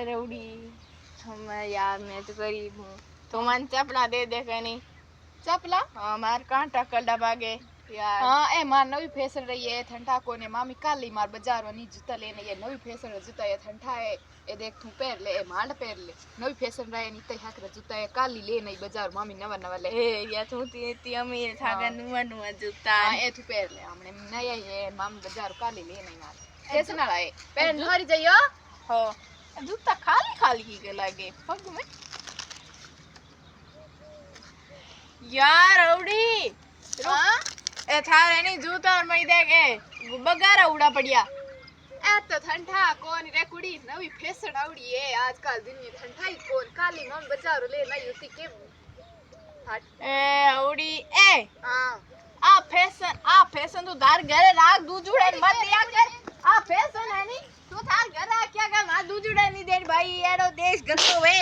rowdy मैं यार मैं तो गरीब हूँ तो मन चपला दे दे कहीं चपला मार कांटा कड़ा भागे यार हाँ ए मार नवी फैशन रही है ठंडा को ने मामी काली मार बाजार वाली जूता लेने ये नवी फैशन जूता ये ठंडा है ए देख तू पैर ले ए मांड पैर ले नवी फैशन रहे नी तय हाकरा जूता ये काली ले नहीं बाजार मामी नवा नवा ले ए या तू ती अमीर थागा नुआ नुआ जूता हां ए तू पैर ले हमने नया ये मामी बाजार काली ले नहीं मार फैशन वाला है पैर नरी जाइयो हो जूता खाली खाली के लागे पग में यार रउडी हां ए थारे नहीं जूता और मई देख ए बगारा उड़ा पड़िया ए तो ठंडा कौन रे कुड़ी नवी फैशन आवड़ी है आजकल दिन में ठंडा ही कौन काली मामी बाजार ले नहीं होती के हट ए उड़ी ए हां आ फैशन तू दार घरे राख दूध जुड़े मत दिया कर आ फैशन है नी तू थार घर राख क्या कर मां दूध जुड़े नहीं दे भाई एड़ो देश गंदो वे